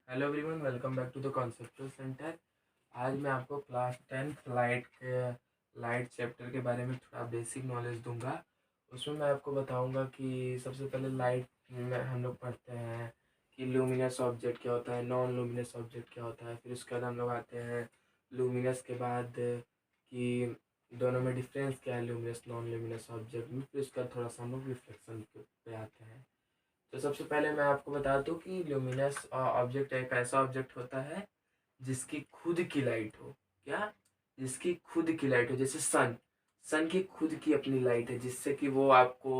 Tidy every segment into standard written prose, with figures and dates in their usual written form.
Hello everyone, welcome back to the conceptual centre. आज मैं आपको क्लास 10th लाइट चैप्टर के बारे में थोड़ा बेसिक नॉलेज दूंगा। उसमें मैं आपको बताऊंगा कि सबसे पहले लाइट में हम लोग पढ़ते हैं कि लूमिनस ऑब्जेक्ट क्या होता है, नॉन लूमिनस ऑब्जेक्ट क्या होता है। फिर उसके बाद हम लोग आते हैं लूमिनस के बाद कि दोनों में डिफरेंस क्या है लूमिनस नॉन लूमिनस ऑब्जेक्ट में। फिर उसके बाद थोड़ा सा हम लोग रिफ्लेक्शन पे आते हैं। तो सबसे पहले मैं आपको बता दूं कि ल्यूमिनस ऑब्जेक्ट एक ऐसा ऑब्जेक्ट होता है जिसकी खुद की लाइट हो। क्या? जिसकी खुद की लाइट हो, जैसे सन। सन की खुद की अपनी लाइट है, जिससे कि वो आपको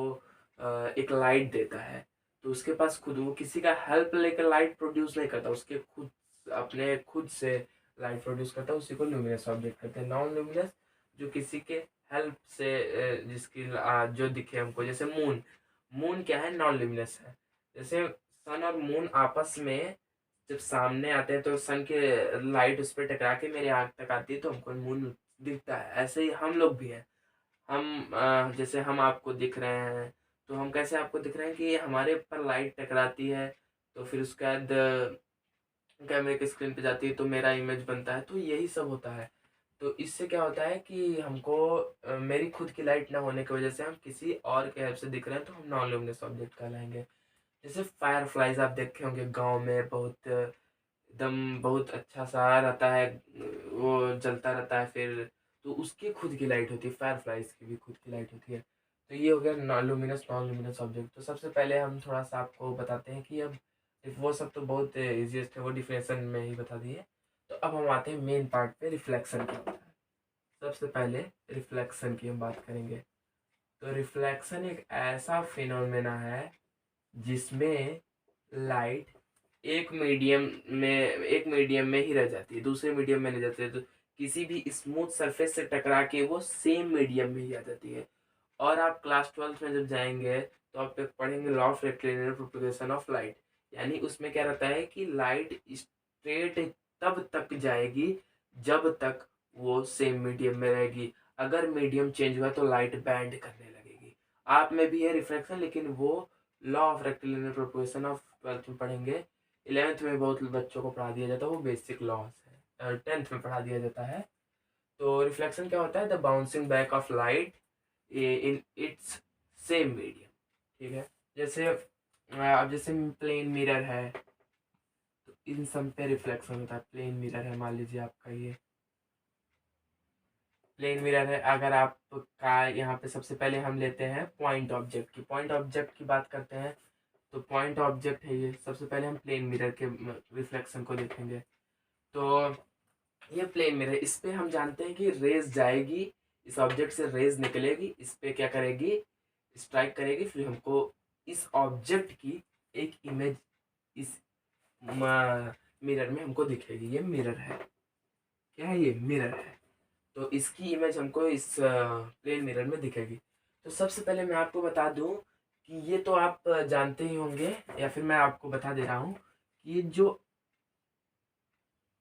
एक लाइट देता है। तो उसके पास खुद, वो किसी का हेल्प लेकर लाइट प्रोड्यूस नहीं करता, उसके खुद अपने खुद से लाइट प्रोड्यूस करता है। उसी को ल्यूमिनस ऑब्जेक्ट कहते हैं। नॉन ल्यूमिनस जो किसी के हेल्प से जिसकी जो दिखे हमको, जैसे मून। मून क्या है? नॉन ल्यूमिनस है। जैसे सन और मून आपस में जब सामने आते हैं तो सन के लाइट उस पर टकरा के मेरे आँख तक आती है तो हमको मून दिखता है। ऐसे ही हम लोग भी हैं। हम जैसे हम आपको दिख रहे हैं, तो हम कैसे आपको दिख रहे हैं कि हमारे ऊपर लाइट टकराती है, तो फिर उसके बाद कैमरे की स्क्रीन पे जाती है तो मेरा इमेज बनता है। तो यही सब होता है। तो इससे क्या होता है कि हमको मेरी खुद की लाइट ना होने की वजह से हम किसी और के हेल्प से दिख रहे हैं, तो हम नॉन लुमिनस ऑब्जेक्ट कहलाएंगे। जैसे फायर फ्लाइज आप देखे होंगे गांव में, बहुत एकदम बहुत अच्छा सा रहता है, वो जलता रहता है। फिर तो उसकी खुद की लाइट होती है, फायर फ्लाइज की भी खुद की लाइट होती है। तो ये हो गया नॉन लुमिनस ऑब्जेक्ट। तो सबसे पहले हम थोड़ा सा आपको बताते हैं कि अब वो सब तो बहुत इजीएस्ट है, वो डिफिनेशन में ही बता दिए। तो अब हम आते हैं मेन पार्ट पे, रिफ्लेक्शन क्या होता है। सबसे पहले रिफ्लेक्शन की हम बात करेंगे। तो रिफ्लेक्शन एक ऐसा फिनोमेना है जिसमें लाइट एक मीडियम में ही रह जाती है, दूसरे मीडियम में नहीं जाती है। तो किसी भी स्मूथ सरफेस से टकरा के वो सेम मीडियम में ही आ जाती है। और आप क्लास 12th में जब जाएंगे तो आप एक पढ़ेंगे law of rectilinear propagation of light. यानी उसमें क्या रहता है कि लाइट स्ट्रेट तब तक जाएगी जब तक वो सेम मीडियम में रहेगी। अगर मीडियम चेंज हुआ तो लाइट बैंड करने लगेगी। आप में भी है रिफ्लेक्शन, लेकिन वो law of rectilinear propagation of 12th में पढ़ेंगे। 11th में बहुत बच्चों को पढ़ा दिया जाता है, वो बेसिक लॉस है। 10th में पढ़ा दिया जाता है। तो रिफ्लेक्शन क्या होता है? The bouncing back of light in its same medium. ठीक है। जैसे अब जैसे प्लेन मिरर है, तो इन सब पे रिफ्लेक्शन होता है। प्लेन मिरर है, मान लीजिए आपका ये प्लेन मिरर है। अगर आपका यहाँ पे सबसे पहले हम लेते हैं पॉइंट ऑब्जेक्ट की बात करते हैं। तो पॉइंट ऑब्जेक्ट है ये। सबसे पहले हम प्लेन मिरर के रिफ्लेक्शन को देखेंगे। तो ये प्लेन मिरर, इस पे हम जानते हैं कि रेज जाएगी, इस ऑब्जेक्ट से रेज निकलेगी, इस पे क्या करेगी? स्ट्राइक करेगी, फिर हमको इस ऑब्जेक्ट की एक इमेज इस मिरर में हमको दिखेगी। ये मिरर है। क्या है? ये मिरर है। तो इसकी इमेज हमको इस प्लेन मिरर में दिखेगी। तो सबसे पहले मैं आपको बता दूं कि ये तो आप जानते ही होंगे, या फिर मैं आपको बता दे रहा हूँ कि जो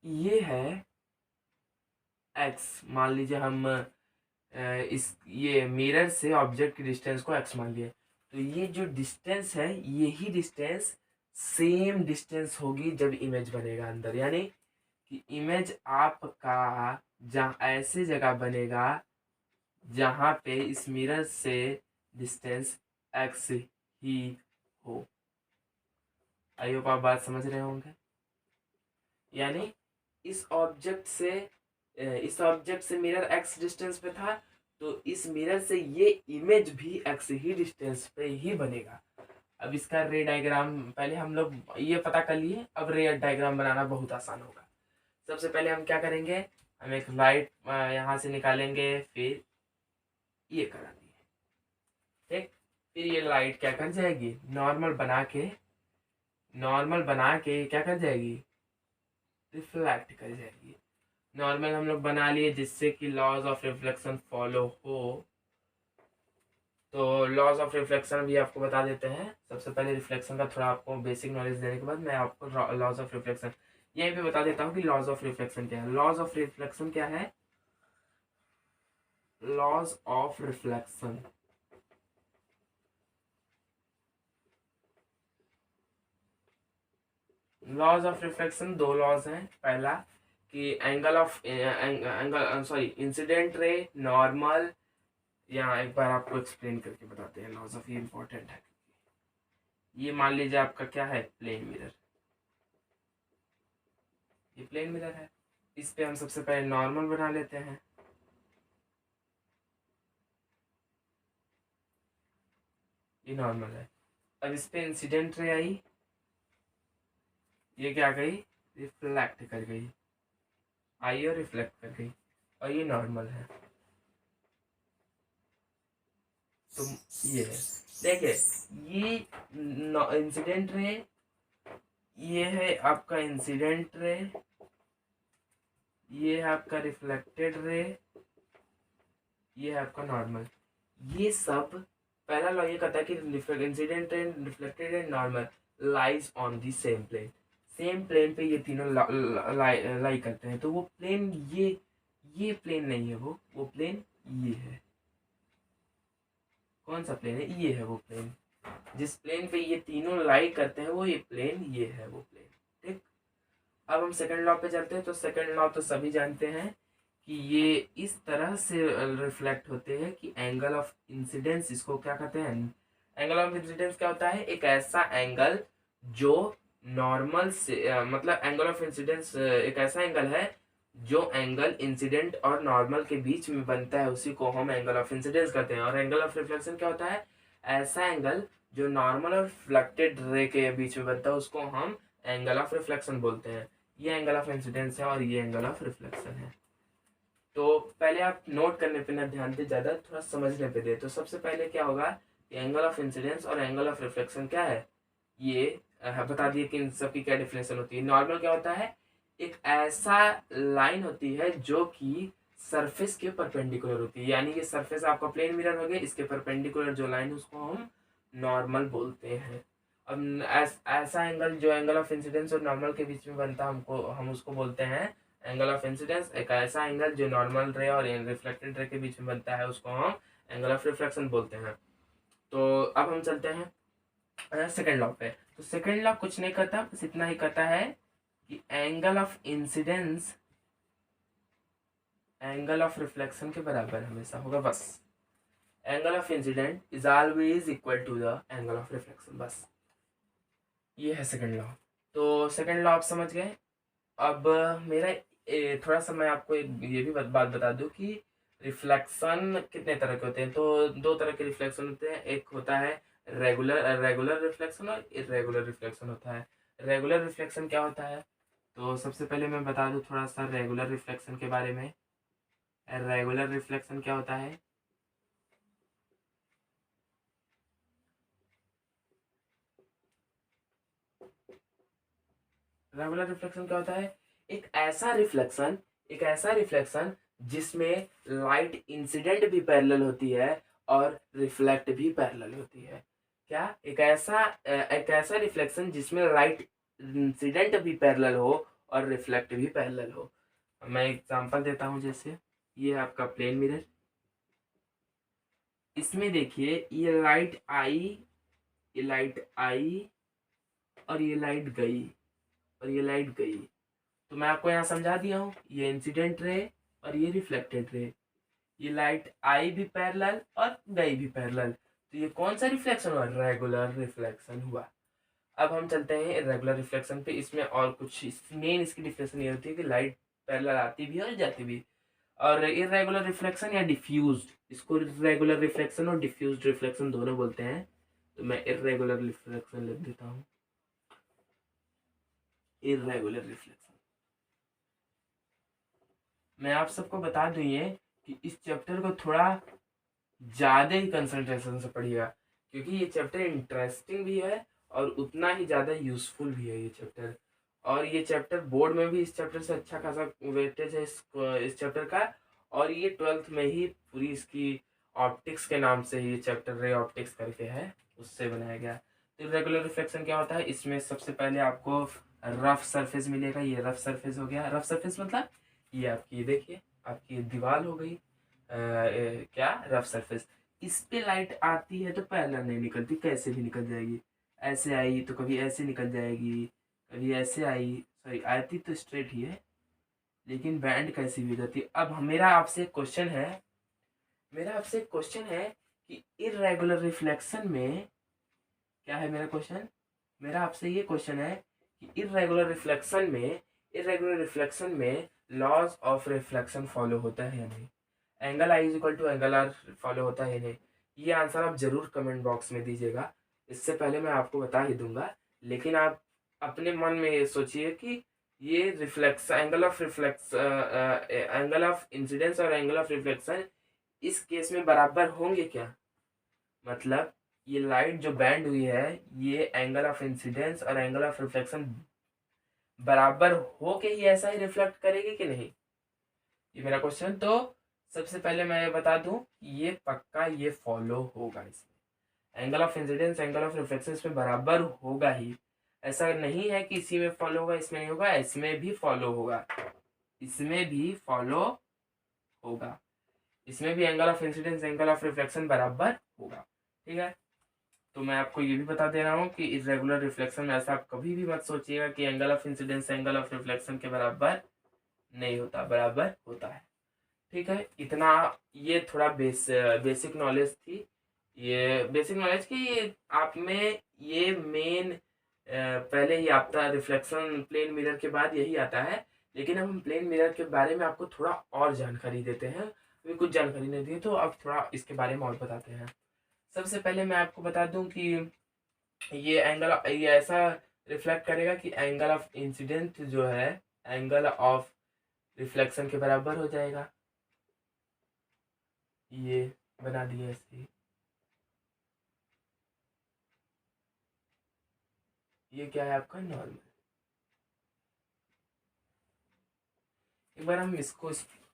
ये है एक्स, मान लीजिए हम इस ये मिरर से ऑब्जेक्ट की डिस्टेंस को एक्स मान लिए। तो ये जो डिस्टेंस है, यही डिस्टेंस सेम डिस्टेंस होगी जब इमेज बनेगा अंदर। यानी कि इमेज आपका जहाँ ऐसे जगह बनेगा जहाँ पे इस मिरर से डिस्टेंस एक्स ही हो। आई होप आप बात समझ रहे होंगे। यानी इस ऑब्जेक्ट से मिरर एक्स डिस्टेंस पे था, तो इस मिरर से ये इमेज भी एक्स ही डिस्टेंस पे ही बनेगा। अब इसका रे डायग्राम पहले हम लोग ये पता कर लिए, अब रे डायग्राम बनाना बहुत आसान होगा। सबसे पहले हम क्या करेंगे? हम एक लाइट यहाँ से निकालेंगे, फिर ये करा दिए। ठीक। फिर ये लाइट क्या कर जाएगी? नॉर्मल बना के क्या कर जाएगी? रिफ्लेक्ट कर जाएगी। नॉर्मल हम लोग बना लिए जिससे कि लॉज ऑफ रिफ्लेक्शन फॉलो हो। तो लॉज ऑफ रिफ्लेक्शन भी आपको बता देते हैं। सबसे पहले रिफ्लेक्शन का थोड़ा आपको बेसिक नॉलेज देने के बाद मैं आपको लॉज ऑफ रिफ्लेक्शन यहीं पे बता देता हूँ कि लॉज ऑफ रिफ्लेक्शन क्या है। लॉज ऑफ रिफ्लेक्शन क्या है? Laws of reflection laws of reflection दो लॉज हैं। पहला कि इंसिडेंट रे नॉर्मल, यहाँ एक बार आपको एक्सप्लेन करके बताते हैं लॉज ऑफ, ये इंपॉर्टेंट है। ये मान लीजिए आपका क्या है, प्लेन मिरर। ये प्लेन मिरर है, इस पे हम सबसे पहले नॉर्मल बना लेते हैं। ये नॉर्मल है। अब इस पे इंसिडेंट रे आई, ये क्या गई, रिफ्लेक्ट कर गई, आई और रिफ्लेक्ट कर गई, और ये नॉर्मल है। तो ये है, देखिए ये इंसिडेंट रे, ये है आपका इंसिडेंट रे, ये है आपका रिफ्लेक्टेड रे, ये है आपका नॉर्मल। ये सब पहला लॉ ये कहता है कि incident ray, reflected and normal lies on the same plane. Same plane पे ये तीनों लाई करते हैं। तो वो प्लेन ये प्लेन नहीं है, वो प्लेन ये है। कौन सा प्लेन है, ये है वो प्लेन। जिस प्लेन पे ये तीनों लाई करते हैं वो ये प्लेन, ये है वो प्लेन। ठीक। अब हम सेकंड लॉ पे चलते हैं। तो सेकंड लॉ तो सभी जानते हैं कि ये इस तरह से रिफ्लेक्ट होते हैं कि एंगल ऑफ इंसिडेंस, इसको क्या कहते हैं, एंगल ऑफ इंसिडेंस क्या होता है, एक ऐसा एंगल जो नॉर्मल से मतलब एंगल ऑफ इंसिडेंस एक ऐसा एंगल है जो एंगल इंसिडेंट और नॉर्मल के बीच में बनता है, उसी को हम एंगल ऑफ इंसिडेंस कहते हैं। और एंगल ऑफ रिफ्लेक्शन क्या होता है, ऐसा एंगल जो नॉर्मल और रिफ्लेक्टेड रे के बीच में बनता है, उसको हम एंगल ऑफ रिफ्लेक्शन बोलते हैं। ये एंगल ऑफ इंसिडेंस है और ये एंगल ऑफ रिफ्लेक्शन है। तो पहले आप नोट करने पे ना ध्यान दे, ज़्यादा थोड़ा समझने पे दे। तो सबसे पहले क्या होगा कि एंगल ऑफ इंसिडेंस और एंगल ऑफ रिफ्लेक्शन क्या है, ये बता दिए कि इन सब की क्या डिफरेंशियल होती है। नॉर्मल क्या होता है, एक ऐसा लाइन होती है जो कि सरफेस के परपेंडिकुलर होती है, यानी कि सरफेस आपका प्लेन मिरर हो गया, इसके परपेंडिकुलर जो लाइन उसको हम नॉर्मल बोलते हैं। अब ऐसा एंगल जो एंगल ऑफ इंसिडेंस और नॉर्मल के बीच में बनता है, हम उसको बोलते हैं एंगल ऑफ इंसिडेंस। एक ऐसा एंगल जो नॉर्मल रे और रिफ्लेक्टेड रे के बीच में बनता है, उसको हम एंगल ऑफ रिफ्लेक्शन बोलते हैं। तो अब हम चलते हैं सेकेंड लॉ पे। तो सेकेंड लॉ कुछ नहीं कहता, बस इतना ही कहता है कि angle of incidence angle of reflection के बराबर हमेशा होगा, बस। Angle of incident is always equal to the angle of reflection, बस। ये है सेकेंड लॉ। तो सेकेंड लॉ आप समझ गए। अब मेरा थोड़ा सा मैं आपको ये भी बात बता दूं कि रिफ्लेक्शन कितने तरह के होते हैं। तो दो तरह के रिफ्लेक्शन होते हैं, एक होता है रेगुलर रिफ्लेक्शन और इरेगुलर रिफ्लेक्शन होता है। रेगुलर रिफ्लेक्शन क्या होता है, तो सबसे पहले मैं बता दूं थोड़ा सा रेगुलर रिफ्लेक्शन के बारे में। रेगुलर रिफ्लेक्शन क्या होता है, रेगुलर रिफ्लेक्शन क्या होता है, एक ऐसा रिफ्लेक्शन जिसमें लाइट इंसिडेंट भी पैरेलल होती है और रिफ्लेक्ट भी पैरेलल होती है। क्या, एक ऐसा रिफ्लेक्शन जिसमें लाइट इंसिडेंट भी पैरेलल हो और रिफ्लेक्ट भी पैरेलल हो। मैं एग्जांपल देता हूँ, जैसे ये है आपका प्लेन मिरर। इसमें देखिए ये लाइट आई और ये लाइट गई और ये लाइट गई। तो मैं आपको यहाँ समझा दिया हूँ, ये इंसिडेंट रे और ये रिफ्लेक्टेड रे। ये लाइट आई भी पैरेलल और गई भी पैरेलल। तो ये कौन सा रिफ्लेक्शन हुआ, रेगुलर रिफ्लेक्शन हुआ। अब हम चलते हैं इरेगुलर रिफ्लेक्शन पे। इसमें और कुछ मेन इसकी डिफरेंस ये होती है कि लाइट पैरेलल आती भी है और जाती भी। और इरेगुलर रिफ्लेक्शन या डिफ्यूज्ड, इसको रेगुलर रिफ्लेक्शन और डिफ्यूज्ड रिफ्लेक्शन दोनों बोलते हैं। तो मैं इरेगुलर रिफ्लेक्शन लिख देता हूँ, इरेगुलर रिफ्लेक्शन। मैं आप सबको बता दूं ये कि इस चैप्टर को थोड़ा ज़्यादा ही कंसंट्रेशन से पढ़िएगा, क्योंकि ये चैप्टर इंटरेस्टिंग भी है और उतना ही ज़्यादा यूजफुल भी है ये चैप्टर। और ये चैप्टर बोर्ड में भी इस चैप्टर से अच्छा खासा वेटेज है इस चैप्टर का। और ये 12th में ही पूरी इसकी ऑप्टिक्स के नाम से ये चैप्टर रे ऑप्टिक्स करके है, उससे बनाया गया। तो रेगुलर रिफ्लेक्शन क्या होता है, इसमें सबसे पहले आपको रफ सरफेस मिलेगा। ये रफ सरफेस हो गया। रफ सरफेस मतलब ये आपकी, ये देखिए आपकी दीवार हो गई, क्या, रफ सरफेस। इस पे लाइट आती है तो पैरेलल नहीं निकलती, कैसे भी निकल जाएगी। ऐसे आई तो कभी ऐसे निकल जाएगी, अब ये ऐसे आई, सॉरी आती तो स्ट्रेट ही है, लेकिन बैंड कैसी भी जाती है। अब मेरा आपसे एक क्वेश्चन है कि इर्रेगुलर रिफ्लेक्शन में क्या है मेरा क्वेश्चन। मेरा आपसे ये क्वेश्चन है कि इर्रेगुलर रिफ्लेक्शन में लॉज ऑफ रिफ्लेक्शन फॉलो होता है या नहीं, angle I is equal to angle R follow होता है या नहीं। ये आंसर आप जरूर कमेंट बॉक्स में दीजिएगा। इससे पहले मैं आपको बता ही दूंगा, लेकिन आप अपने मन में ये सोचिए कि ये रिफ्लेक्स एंगल ऑफ इंसिडेंस और एंगल ऑफ रिफ्लेक्शन इस केस में बराबर होंगे क्या। मतलब ये लाइट जो बैंड हुई है, ये एंगल ऑफ इंसिडेंस और एंगल ऑफ रिफ्लेक्शन बराबर हो के ही ऐसा ही रिफ्लेक्ट करेगी कि नहीं, ये मेरा क्वेश्चन। तो सबसे पहले मैं ये बता दूं कि ये पक्का ये फॉलो होगा, इसमें angle of incidence angle of reflection इसमें बराबर होगा ही। ऐसा नहीं है कि इसी में फॉलो होगा इसमें नहीं होगा, इसमें भी फॉलो होगा, इसमें भी फॉलो होगा, इसमें भी angle of incidence angle of reflection बराबर होगा। ठीक है, तो मैं आपको ये भी बता दे रहा हूँ कि इरेगुलर रिफ्लेक्शन में ऐसा आप कभी भी मत सोचिएगा कि angle of incidence angle of reflection के बराबर नहीं होता, बराबर होता है। ठीक है, इतना ये थोड़ा बेसिक नॉलेज थी। ये बेसिक नॉलेज की आप में ये मेन पहले ही आता रिफ्लेक्शन प्लेन मिरर के बाद यही आता है, लेकिन अब हम प्लेन मिरर के बारे में आपको थोड़ा और जानकारी देते हैं। अभी कुछ जानकारी नहीं दी तो अब थोड़ा इसके बारे में और बताते हैं। सबसे पहले मैं आपको बता दूं कि ये ऐसा रिफ्लेक्ट करेगा कि एंगल ऑफ इंसिडेंट जो है एंगल ऑफ रिफ्लेक्शन के बराबर हो जाएगा। ये बना दिया ऐसे, ये क्या है आपका नॉर्मल। एक बार हम इसको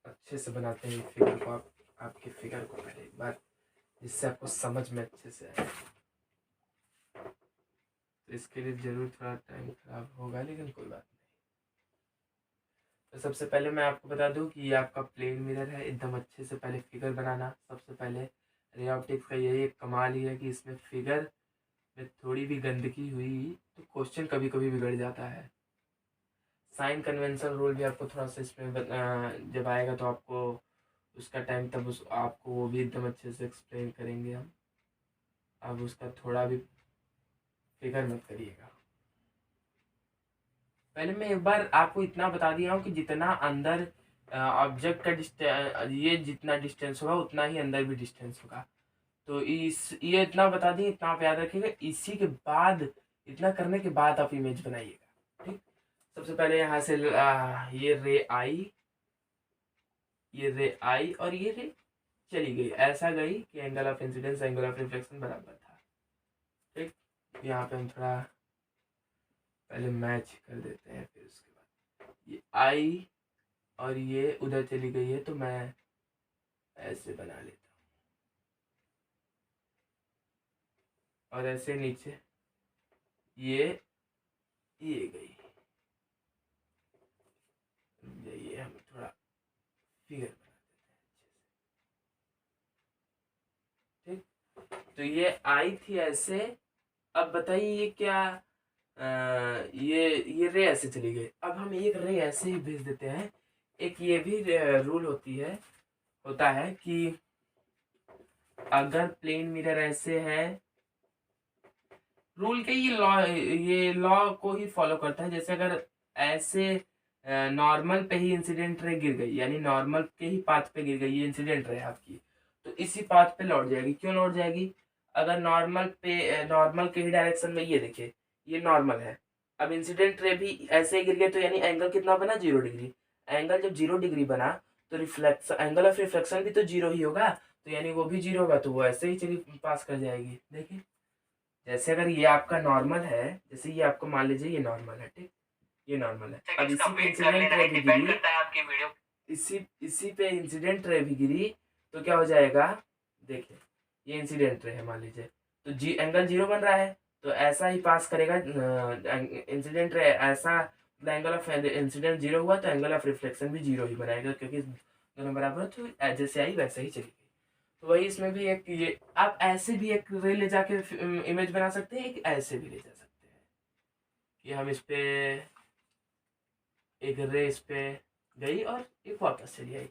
अच्छे से बनाते हैं फिगर को, आपके फिगर को पहले एक बार, जिससे आपको समझ में अच्छे से आए। तो इसके लिए जरूर थोड़ा टाइम खराब होगा, लेकिन कोई बात नहीं। तो सबसे पहले मैं आपको बता दूं कि ये आपका प्लेन मिरर है। एकदम अच्छे से पहले फिगर बनाना। सबसे पहले रे ऑप्टिक्स का यही एक कमाल ही है कि इसमें फिगर में थोड़ी भी गंदगी हुई तो क्वेश्चन कभी कभी बिगड़ जाता है। साइन कन्वेंशन रूल भी आपको थोड़ा सा इसमें जब आएगा तो आपको उसका टाइम तब आपको वो भी एकदम अच्छे से एक्सप्लेन करेंगे हम। अब उसका थोड़ा भी फिगर मत करिएगा। पहले मैं एक बार आपको इतना बता दिया हूँ कि जितना अंदर ऑब्जेक्ट का डिस्टेंस, ये जितना डिस्टेंस होगा उतना ही अंदर भी डिस्टेंस होगा। तो ये इतना बता दिए, इतना आप याद रखिएगा। इसी के बाद इतना करने के बाद आप इमेज बनाइएगा। ठीक, सबसे पहले यहाँ से ये रे आई और ये रे चली गई, ऐसा गई कि angle of incidence angle of reflection बराबर था। ठीक, यहाँ पे हम थोड़ा पहले मैच कर देते हैं, फिर उसके बाद ये आई और ये उधर चली गई है, तो मैं ऐसे बना लेता हूँ और ऐसे नीचे ये गई। ये हम थोड़ा फिगर बना देते हैं। ठीक, तो ये आई थी ऐसे। अब बताइए ये क्या, ये रे ऐसे चली गई। अब हम एक रे ऐसे ही भेज देते हैं। एक ये भी रूल होता है कि अगर प्लेन मिरर ऐसे है, रूल के ये लॉ को ही फॉलो करता है। जैसे अगर ऐसे नॉर्मल पे ही इंसिडेंट रे गिर गई, यानी नॉर्मल के ही पाथ पे गिर गई ये इंसिडेंट रे आपकी, तो इसी पाथ पे लौट जाएगी। क्यों लौट जाएगी, अगर नॉर्मल के ही डायरेक्शन में, ये देखिए ये नॉर्मल है, अब इंसिडेंट रे भी ऐसे ही गिर गए, तो यानी एंगल कितना बना, 0 डिग्री। एंगल जब 0 डिग्री बना तो रिफ्लेक्शन एंगल ऑफ रिफ्लेक्शन भी तो 0 ही होगा, तो यानी वो भी 0 होगा, तो वो ऐसे ही चली पास कर जाएगी। देखिए, जैसे अगर ये आपका नॉर्मल है, जैसे ये आपको मान लीजिए ये नॉर्मल है, ठीक, ये नॉर्मल है। अब इसी पे इंसिडेंट रे भी गिरी, इसी पे इंसिडेंट रे भी गिरी, तो क्या हो जाएगा, देखिए ये इंसिडेंट रे है मान लीजिए, तो जी एंगल 0 बन रहा है, तो ऐसा ही पास करेगा इंसिडेंट रे ऐसा। एंगल ऑफ इंसिडेंट 0 हुआ तो एंगल ऑफ रिफ्लेक्शन भी 0 ही बनाएगा, क्योंकि दोनों बराबर, तो जैसे आई वैसे ही चली। तो वही इसमें भी एक ये आप ऐसे भी एक रे ले जाके इमेज बना सकते हैं, एक ऐसे भी ले जा सकते हैं। कि हम इस पे एक रे इस पे गई और एक वापस चली आई।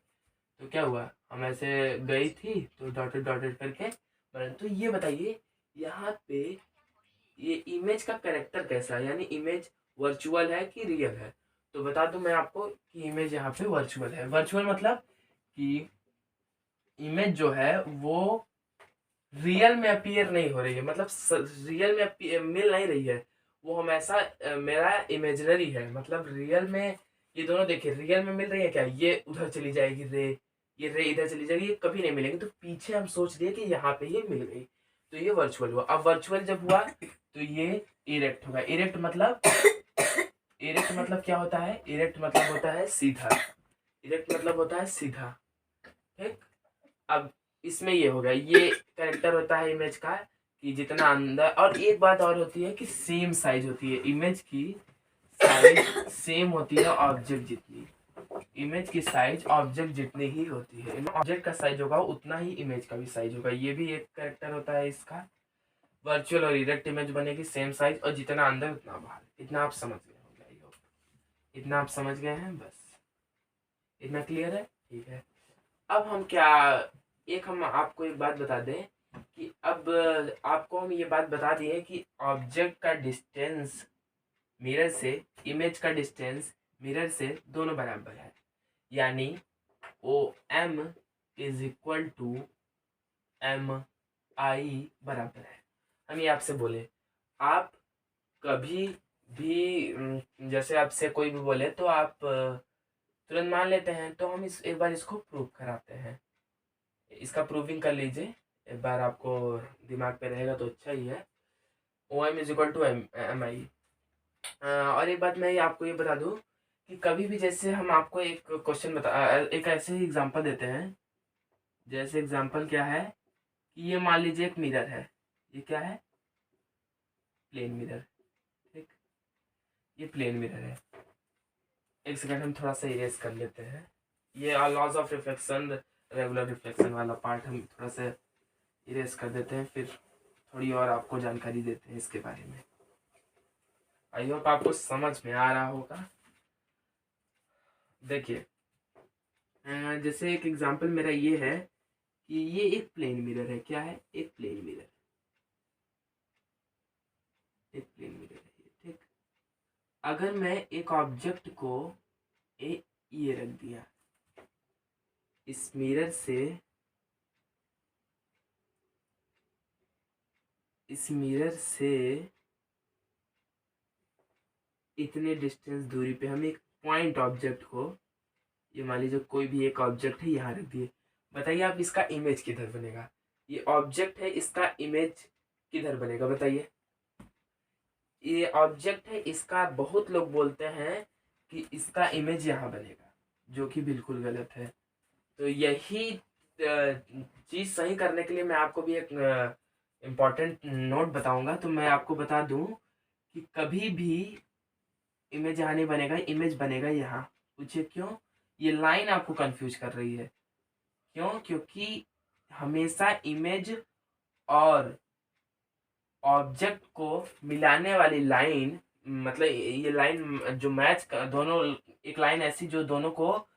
तो क्या हुआ, हम ऐसे गई थी तो डॉटेड डॉटेड करके तो ये बताइए यहाँ पे ये इमेज का कैरेक्टर कैसा है, यानी इमेज वर्चुअल है कि रियल है। तो बता दूं मैं आपको कि इमेज यहाँ पे वर्चुअल है। वर्चुअल मतलब कि इमेज जो है वो रियल में अपीयर नहीं हो रही है, मतलब रियल में मिल नहीं रही है। वो हमेशा मेरा इमेजिनरी है, मतलब रियल में ये दोनों देखिए रियल में मिल रही है क्या, ये उधर चली जाएगी रे, ये रे इधर चली जाएगी, ये कभी नहीं मिलेंगे। तो पीछे हम सोच लिए कि यहाँ पे ये मिल गई, तो ये वर्चुअल हुआ। अब वर्चुअल जब हुआ तो ये इरेक्ट होगा। इरेक्ट मतलब क्या होता है, इरेक्ट मतलब होता है सीधा, इरेक्ट मतलब होता है सीधा, ठीक। अब इसमें ये हो गया, ये कैरेक्टर होता है इमेज का कि जितना अंदर, और एक बात और होती है कि सेम साइज होती है इमेज की, साइज सेम होती है ऑब्जेक्ट जितनी, इमेज की साइज ऑब्जेक्ट जितनी ही होती है। ऑब्जेक्ट का साइज होगा उतना ही इमेज का भी साइज होगा। ये भी एक कैरेक्टर होता है इसका। वर्चुअल और इरेक्ट इमेज बनेगी सेम साइज और जितना अंदर उतना बाहर। इतना आप समझ गए होंगे, आई होप इतना आप समझ गए हैं, बस इतना क्लियर है, ठीक है। अब हम क्या, एक हम आपको एक बात बता दें कि अब आपको हम ये बात बता दिए कि ऑब्जेक्ट का डिस्टेंस मिरर से, इमेज का डिस्टेंस मिरर से दोनों बराबर है, यानी O M is equal to M I बराबर है। हम ये आपसे बोले, आप कभी भी जैसे आपसे कोई भी बोले तो आप तुरंत मान लेते हैं, तो हम इस एक बार इसको प्रूव कराते हैं। इसका प्रूविंग कर लीजिए एक बार, आपको दिमाग पे रहेगा तो अच्छा ही है। O M is equal to M I. और एक बात मैं आपको ये बता दूं कि कभी भी जैसे हम आपको एक क्वेश्चन एक ऐसे ही एग्जांपल देते हैं, जैसे एग्जांपल क्या है कि ये मान लीजिए एक मिरर है, ये क्या है, प्लेन मिरर, ठीक, ये प्लेन मिरर है। एक सेकंड हम थोड़ा सा इरेज कर लेते हैं, ये laws of reflection, regular reflection वाला पार्ट हम थोड़ा सा इरेज कर देते हैं, फिर थोड़ी और आपको जानकारी देते हैं इसके बारे में। आई होप आपको समझ में आ रहा होगा। देखिए जैसे एक एग्जांपल मेरा ये है कि ये एक प्लेन मिरर है, क्या है, एक प्लेन मिरर, एक प्लेन मिरर है ये, ठीक। अगर मैं एक ऑब्जेक्ट को ये रख दिया इस मिरर से, इस मिरर से इतने डिस्टेंस दूरी पे हम एक पॉइंट ऑब्जेक्ट को, ये मान लीजिए कोई भी एक ऑब्जेक्ट है यहाँ रख दिए, बताइए आप इसका इमेज किधर बनेगा। ये ऑब्जेक्ट है, इसका इमेज किधर बनेगा बताइए। ये ऑब्जेक्ट है, इसका बहुत लोग बोलते हैं कि इसका इमेज यहाँ बनेगा, जो कि बिल्कुल गलत है। तो यही चीज़ सही करने के लिए मैं आपको भी एक इम्पॉर्टेंट नोट बताऊंगा। तो मैं आपको बता दूं कि कभी भी इमेज यहाँ नहीं बनेगा, इमेज बनेगा यहाँ। पूछिए क्यों, ये लाइन आपको कंफ्यूज कर रही है, क्यों, क्योंकि हमेशा इमेज और ऑब्जेक्ट को मिलाने वाली लाइन, मतलब ये लाइन जो मैच दोनों, एक लाइन ऐसी जो दोनों को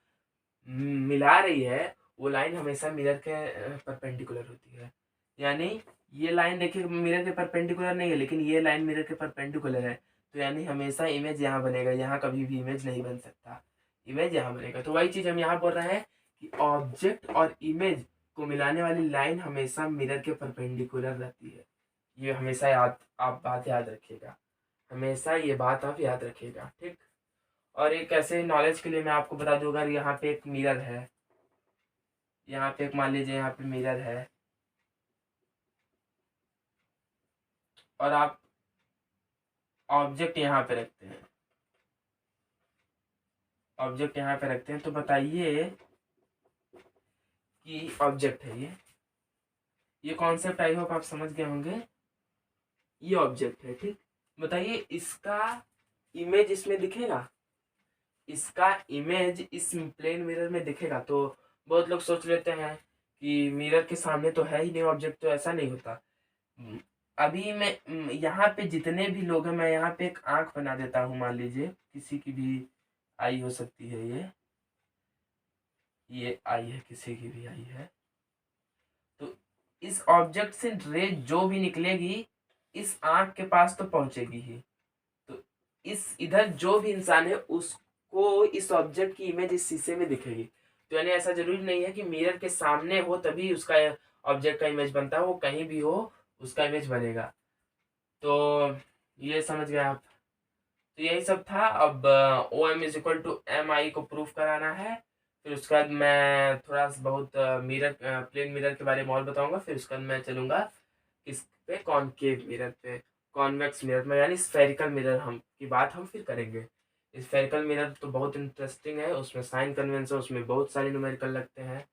मिला रही है, वो लाइन हमेशा मिरर के परपेंडिकुलर होती है। यानी ये लाइन देखिए मिरर के परपेंडिकुलर नहीं है, लेकिन ये लाइन मिरर के परपेंडिकुलर है, तो यानी हमेशा इमेज यहाँ बनेगा, यहाँ कभी भी इमेज नहीं बन सकता, इमेज यहाँ बनेगा। तो वही चीज़ हम यहाँ बोल रहे हैं कि ऑब्जेक्ट और इमेज को मिलाने वाली लाइन हमेशा मिरर के परपेंडिकुलर रहती है। ये हमेशा याद, आप बात याद रखिएगा, हमेशा ये बात आप याद रखिएगा, ठीक। और एक ऐसे नॉलेज के लिए मैं आपको बता दूं, अगर यहाँ पे एक मिरर है, यहाँ पे एक मान लीजिए यहाँ पे मिरर है, और आप ऑब्जेक्ट यहाँ पे रखते हैं, ऑब्जेक्ट यहाँ पे रखते हैं, तो बताइए कि ऑब्जेक्ट है ये कॉन्सेप्ट आई होप आप समझ गए होंगे। ये ऑब्जेक्ट है, ठीक। बताइए इसका इमेज इसमें दिखेगा, इसका इमेज इस प्लेन मिरर में दिखेगा। तो बहुत लोग सोच लेते हैं कि मिरर के सामने तो है ही नहीं ऑब्जेक्ट, तो ऐसा नहीं होता। अभी मैं यहाँ पे जितने भी लोग हैं, मैं यहाँ पे एक आंख बना देता हूँ। मान लीजिए किसी की भी आई हो सकती है, ये आई है, किसी की भी आई है। तो इस ऑब्जेक्ट से रे जो भी निकलेगी इस आंख के पास तो पहुंचेगी ही। तो इस इधर जो भी इंसान है उसको इस ऑब्जेक्ट की इमेज इस शीशे में दिखेगी। तो यानी ऐसा जरूरी नहीं है कि मिरर के सामने हो तभी उसका ऑब्जेक्ट का इमेज बनता है, वो कहीं भी हो उसका इमेज बनेगा। तो ये समझ गए आप। तो यही सब था। अब O M is equal to M I को प्रूफ कराना है। फिर उसके बाद मैं थोड़ा सा बहुत मिरर प्लेन मिरर के बारे में और बताऊंगा। फिर उसके बाद मैं चलूंगा किस पे, कॉनकेव मिरर पे, कॉन्वेक्स मिरर में, यानी स्फेरिकल मिरर हम की बात हम फिर करेंगे। स्फेरिकल मिरर तो बहुत इंटरेस्टिंग है, उसमें साइन कन्वेंशन, उसमें बहुत सारे न्यूमेरिकल लगते हैं,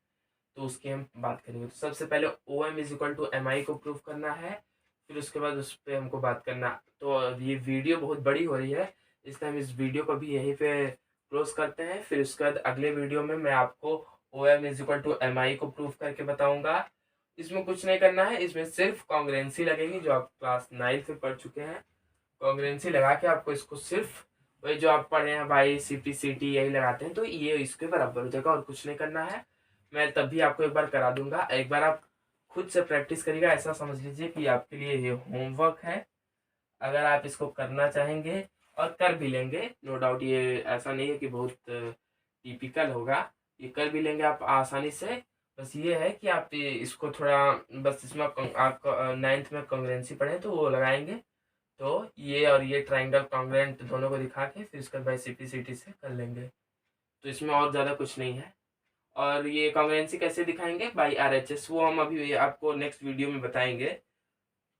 तो उसकी हम बात करेंगे। तो सबसे पहले O M is equal to M I को प्रूव करना है। फिर उसके बाद उस पर हमको बात करना। तो अब ये वीडियो बहुत बड़ी हो रही है, इसलिए हम इस वीडियो को भी यहीं पे क्लोज करते हैं। फिर उसके बाद अगले वीडियो में मैं आपको O M is equal to M I को प्रूव करके बताऊंगा। इसमें कुछ नहीं करना है, इसमें सिर्फ कॉन्ग्रुएंसी लगेगी, जो आप क्लास 9 में पढ़ चुके हैं। कॉन्ग्रुएंसी लगा के आपको इसको सिर्फ वही जो आप पढ़े हैं भाई, CP CT यही लगाते हैं, तो ये इसके बराबर हो जाएगा और कुछ नहीं करना है। मैं तब भी आपको एक बार करा दूंगा, एक बार आप खुद से प्रैक्टिस करिएगा। ऐसा समझ लीजिए कि आपके लिए ये होमवर्क है। अगर आप इसको करना चाहेंगे और कर भी लेंगे, नो डाउट, ये ऐसा नहीं है कि बहुत टिपिकल होगा, ये कर भी लेंगे आप आसानी से। बस ये है कि आप इसको थोड़ा, बस इसमें आप 9th में कॉन्ग्रुएंसी पढ़े तो वो लगाएंगे। तो ये और ये ट्राइंगल कॉन्ग्रुएंट दोनों को दिखा के फिर उसके बाद CP CT से कर लेंगे। तो इसमें और ज़्यादा कुछ नहीं है। और ये कॉन्ग्रुएंसी कैसे दिखाएंगे बाई RHS, वो हम अभी आपको नेक्स्ट वीडियो में बताएंगे।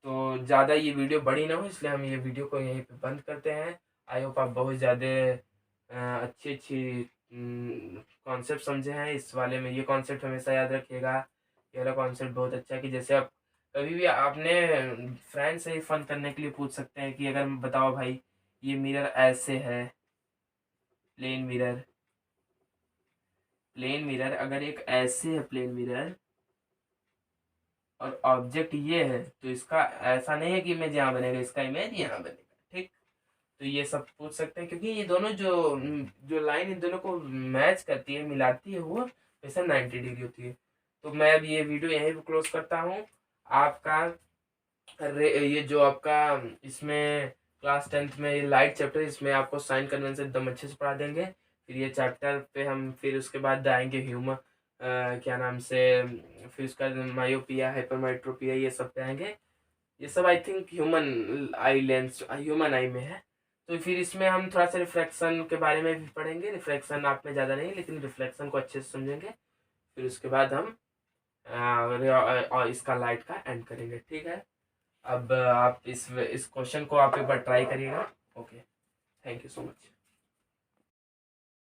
तो ज़्यादा ये वीडियो बड़ी ना हो, इसलिए हम ये वीडियो को यहीं पे बंद करते हैं। आई होप आप बहुत ज़्यादा अच्छी अच्छी कॉन्सेप्ट समझे हैं इस वाले में। ये कॉन्सेप्ट हमेशा याद रखिएगा, ये वाला कॉन्सेप्ट बहुत अच्छा है कि जैसे आप कभी भी आपने फ्रेंड से ही फन करने के लिए पूछ सकते हैं कि अगर बताओ भाई ये मिरर ऐसे है, प्लेन मिरर, प्लेन मिरर अगर एक ऐसे है प्लेन मिरर और ऑब्जेक्ट ये है, तो इसका ऐसा नहीं है कि इमेज यहाँ बनेगा, इसका इमेज यहाँ बनेगा। ठीक, तो ये सब पूछ सकते हैं क्योंकि ये दोनों जो जो लाइन इन दोनों को मैच करती है, मिलाती है, वो वैसे 90 डिग्री होती है। तो मैं अब ये वीडियो यहीं पे क्लोज करता हूँ। आपका ये जो आपका इसमें क्लास 10th में ये लाइट चैप्टर, इसमें आपको साइन कन्वेंशन एकदम अच्छे से पढ़ा देंगे। फिर ये चैप्टर पे हम फिर उसके बाद आएंगे ह्यूमन क्या नाम से, फिर उसका मायोपिया, हाइपरमेट्रोपिया, ये सब पे आएंगे। ये सब I think human eye lens, human आई में है। तो फिर इसमें हम थोड़ा सा रिफ्लेक्शन के बारे में भी पढ़ेंगे। रिफ्लेक्शन आप में ज़्यादा नहीं, लेकिन रिफ्लेक्शन को अच्छे से समझेंगे। फिर उसके बाद हम और इसका लाइट का एंड करेंगे। ठीक है, अब आप इस क्वेश्चन को आप एक बार ट्राई करिएगा। Okay, thank you so much.